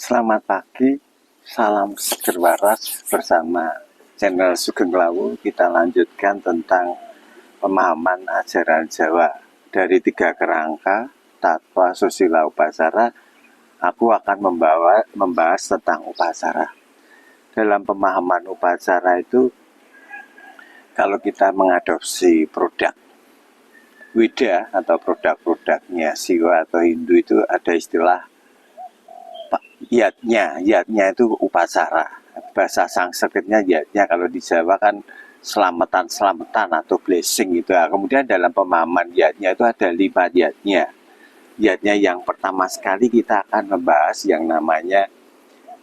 Selamat pagi, salam seger waras bersama channel Sugeng Lawu. Kita lanjutkan tentang pemahaman ajaran Jawa dari 3 kerangka, Tatwa, Susila, Upacara. Aku akan membahas tentang upacara. Dalam pemahaman upacara itu, kalau kita mengadopsi produk Wida atau produk-produknya Siwa atau Hindu itu ada istilah yatnya itu upacara. Bahasa Sanskertnya yatnya, kalau di Jawa kan selamatan atau blessing itu. Nah, kemudian dalam pemahaman yatnya itu ada 5 yatnya. Yatnya yang pertama sekali kita akan membahas yang namanya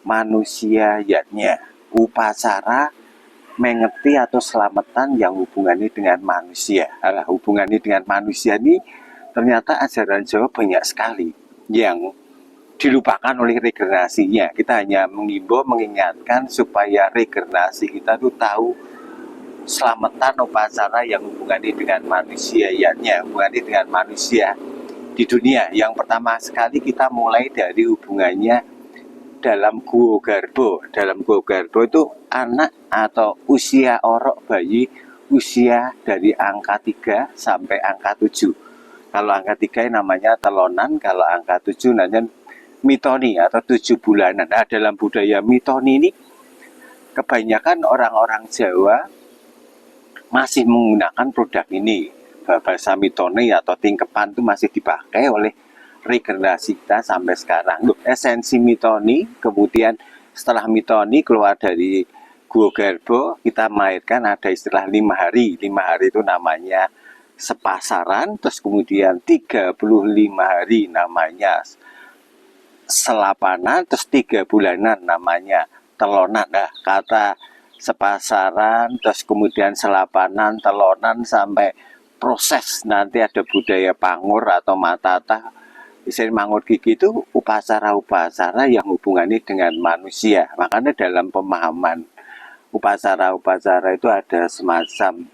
manusia yatnya. Upacara mengerti atau selamatan yang hubungannya dengan manusia. Nah, hubungannya dengan manusia ini ternyata ajaran Jawa banyak sekali yang dilupakan oleh regenerasinya. Kita hanya mengimbau, mengingatkan supaya regenerasi kita tuh tahu selamatan upacara yang hubungannya dengan manusia, hubungannya dengan manusia di dunia. Yang pertama sekali kita mulai dari hubungannya dalam Guwa Garba. Dalam Guwa Garba itu anak atau usia orok bayi usia dari angka 3 sampai angka 7. Kalau angka 3 namanya telonan, kalau angka 7 namanya mitoni atau 7 bulanan. Nah, dalam budaya mitoni ini kebanyakan orang-orang Jawa masih menggunakan produk ini. Bahasa mitoni atau tingkepan itu masih dipakai oleh regenerasi kita sampai sekarang. Loh, esensi mitoni, kemudian setelah mitoni keluar dari Guwa Garba, kita melahirkan ada istilah 5 hari. 5 hari itu namanya sepasaran, terus kemudian 35 hari namanya selapanan, terus 3 bulanan namanya telonan. Nah, kata sepasaran, terus kemudian selapanan, telonan, sampai proses nanti ada budaya pangur atau matata, istilah mangur gigi itu upacara-upacara yang hubungannya dengan manusia. Makanya dalam pemahaman upacara-upacara itu ada semacam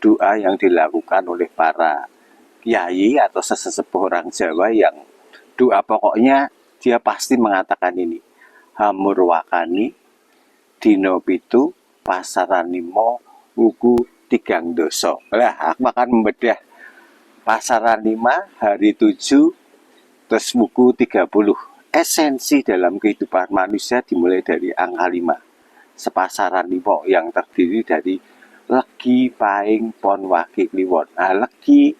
doa yang dilakukan oleh para kiai atau sesepuh orang Jawa yang doa pokoknya dia pasti mengatakan ini: hamur wakani dino pitu pasaranimo wuku 3 doso. Lah, aku akan membedah pasaran 5 hari 7 terus wuku 30. Esensi dalam kehidupan manusia dimulai dari angka 5. Sepasaran 5 yang terdiri dari legi, paing, pon, wage, kliwon. Nah, legi,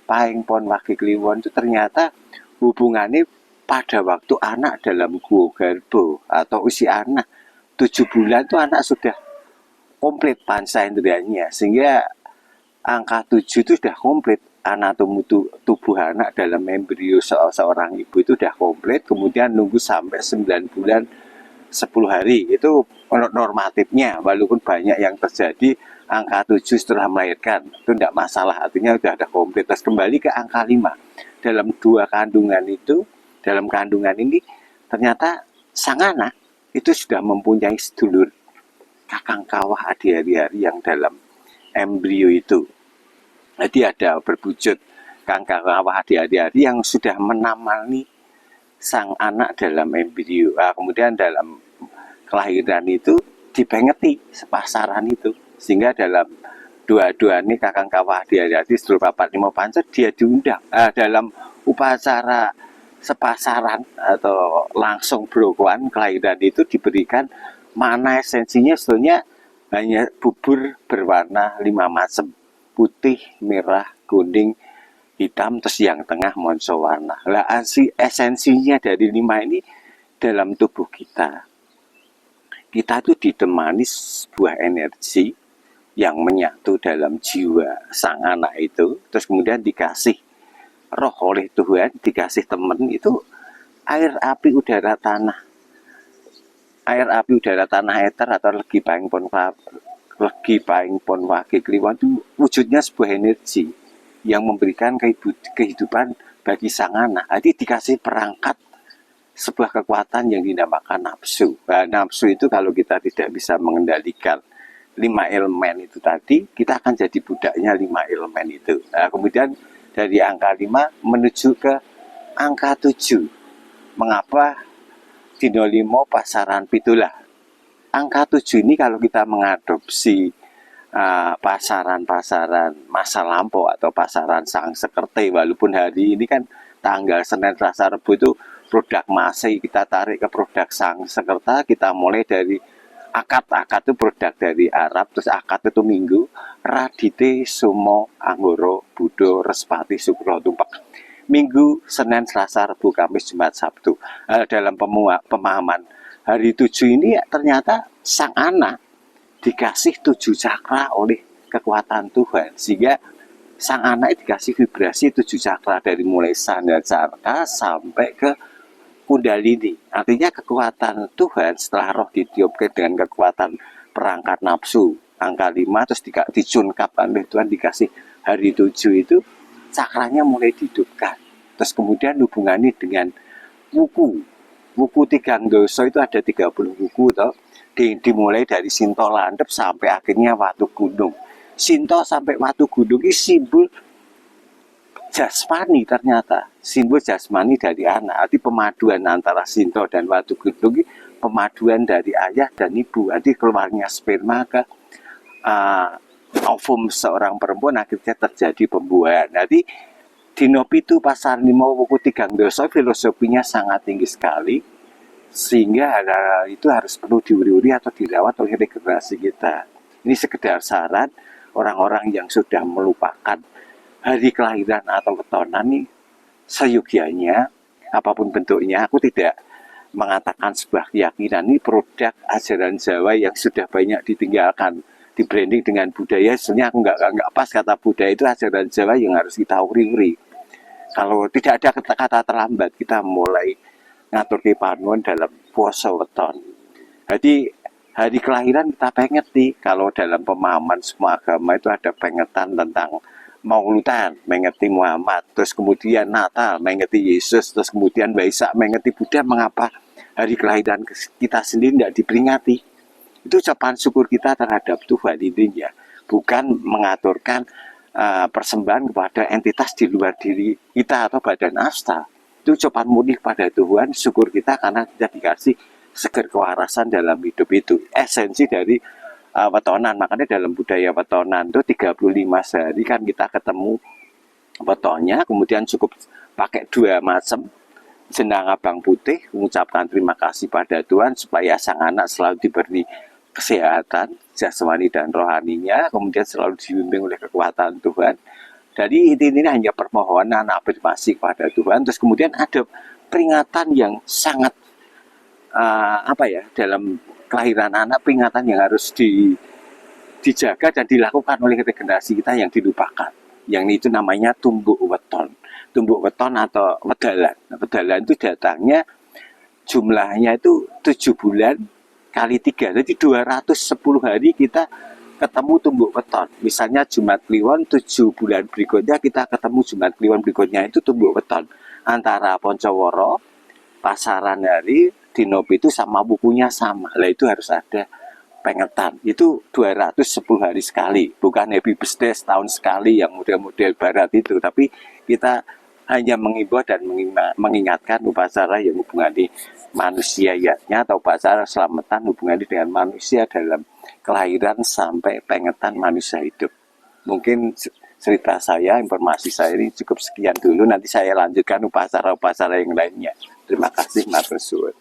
paing, pon, wage, kliwon itu ternyata hubungannya pada waktu anak dalam Guwa Garba atau usia anak 7 bulan itu anak sudah komplit panca indrianya, sehingga angka 7 itu sudah komplit. Anatomi tubuh anak dalam embrio seorang ibu itu sudah komplit. Kemudian nunggu sampai 9 bulan 10 hari itu normatifnya, walaupun banyak yang terjadi angka 7 setelah melahirkan itu tidak masalah, artinya sudah ada komplit. Terus kembali ke angka 5 dalam 2 kandungan itu. Dalam kandungan ini ternyata sang anak itu sudah mempunyai sedulur kakang kawah adi-hari yang dalam embrio itu. Jadi ada berwujud kakang kawah adi-hari yang sudah menamani sang anak dalam embrio. Nah, kemudian dalam kelahiran itu dipengeti sepasaran itu, sehingga dalam dua-dua ini kakang kawah adi-hari sedulur papat lima panca dia diundang. Nah, dalam upacara sepasaran atau langsung berokoan kelahiran itu diberikan mana esensinya sebetulnya hanya bubur berwarna 5 macam: putih, merah, kuning, hitam, terus yang tengah monso warna. Lah, esensinya dari 5 ini dalam tubuh kita itu ditemani sebuah energi yang menyatu dalam jiwa sang anak itu, terus kemudian dikasih roh oleh Tuhan, dikasih teman itu air, api, udara, tanah. Air, api, udara, tanah, eter atau legi, paing, pon, wage, kliwon itu wujudnya sebuah energi yang memberikan kehidupan bagi sang anak. Jadi dikasih perangkat sebuah kekuatan yang dinamakan nafsu. Nah, nafsu itu kalau kita tidak bisa mengendalikan 5 elemen itu tadi, kita akan jadi budaknya 5 elemen itu. Nah, kemudian dari angka 5 menuju ke angka 7. Mengapa dino 5 pasaran pitulah. Angka 7 ini kalau kita mengadopsi pasaran-pasaran masa lampau atau pasaran sang sekerte, walaupun hari ini kan tanggal Senin, Selasa, Rabu itu produk masih kita tarik ke produk sang sekerta, kita mulai dari akad itu produk dari Arab, terus akad itu Minggu, Radite, Sumo, Anggoro, Budo, Respati, Sukro, Tumpak. Minggu, Senin, Selasa, Rabu, Kamis, Jumat, Sabtu. Dalam pemahaman hari 7 ini ternyata sang anak dikasih 7 cakra oleh kekuatan Tuhan, sehingga sang anak dikasih vibrasi 7 cakra dari mulai sandal cakra sampai ke Kundalini. Artinya kekuatan Tuhan setelah roh ditiupkan dengan kekuatan perangkat nafsu angka 5 terus dicungkapkan oleh Tuhan, dikasih hari 7 itu cakranya mulai dihidupkan. Terus kemudian hubungannya dengan wuku tigang dosa itu ada 30 wuku toh. Dimulai dari Sinto Landep sampai akhirnya Watu Gunung. Sinto sampai Watu Gunung ini simbol jasmani, ternyata simbol jasmani dari anak. Arti pemaduan antara Sinto dan Watu Gunung ini pemaduan dari ayah dan ibu. Arti keluarnya sperma ke ovum seorang perempuan, akhirnya terjadi pembuahan. Jadi dino pitu pasar 5 wuku tigang dosa filosofinya sangat tinggi sekali, sehingga itu harus perlu diuri-uri atau dirawat oleh regenerasi kita. Ini sekedar saran orang-orang yang sudah melupakan hari kelahiran atau ketonan nih, seyogianya apapun bentuknya. Aku tidak mengatakan sebuah keyakinan, ini produk ajaran Jawa yang sudah banyak ditinggalkan, di branding dengan budaya. Sebenarnya aku nggak pas kata budaya, itu ajaran Jawa yang harus kita uri-uri. Kalau tidak ada kata terlambat, kita mulai ngatur panuan dalam puasa weton. Jadi hari kelahiran kita pengerti. Kalau dalam pemahaman semua agama itu ada pengertian tentang Mauludan, mengerti Muhammad, terus kemudian Natal, mengerti Yesus, terus kemudian Waisak, mengerti Buddha. Mengapa hari kelahiran kita sendiri tidak diperingati? Itu ucapan syukur kita terhadap Tuhan intinya, bukan mengaturkan persembahan kepada entitas di luar diri kita atau badan asta. Itu ucapan murni kepada Tuhan, syukur kita karena kita dikasih seger kewarasan dalam hidup. Itu esensi dari wetonan. Makanya dalam budaya wetonan itu 35 sehari kan kita ketemu wetonnya, kemudian cukup pakai 2 macam jenang abang putih, mengucapkan terima kasih pada Tuhan supaya sang anak selalu diberi kesehatan jasmani dan rohaninya, kemudian selalu dibimbing oleh kekuatan Tuhan. Jadi ini hanya permohonan afirmasi kepada Tuhan. Terus kemudian ada peringatan yang sangat dalam kelahiran anak, peringatan yang harus dijaga dan dilakukan oleh regenerasi kita yang dilupakan. Yang itu namanya tumbuk weton. Tumbuk weton atau wedalan. Nah, wedalan itu datangnya jumlahnya itu 7 bulan kali 3. Jadi 210 hari kita ketemu tumbuk weton. Misalnya Jumat Kliwon 7 bulan berikutnya kita ketemu Jumat Kliwon berikutnya, itu tumbuk weton. Antara Poncoworo, pasaran hari, dino itu sama bukunya sama. Lah itu harus ada pengetan. Itu 210 hari sekali. Bukan happy birthday setahun sekali yang model-model barat itu. Tapi kita hanya mengimbau dan mengingatkan upacara yang hubungannya manusianya atau upacara selamatan hubungannya dengan manusia dalam kelahiran sampai pengetan manusia hidup. Mungkin cerita saya, informasi saya ini cukup sekian dulu. Nanti saya lanjutkan upacara-upacara yang lainnya. Terima kasih, matur suwun.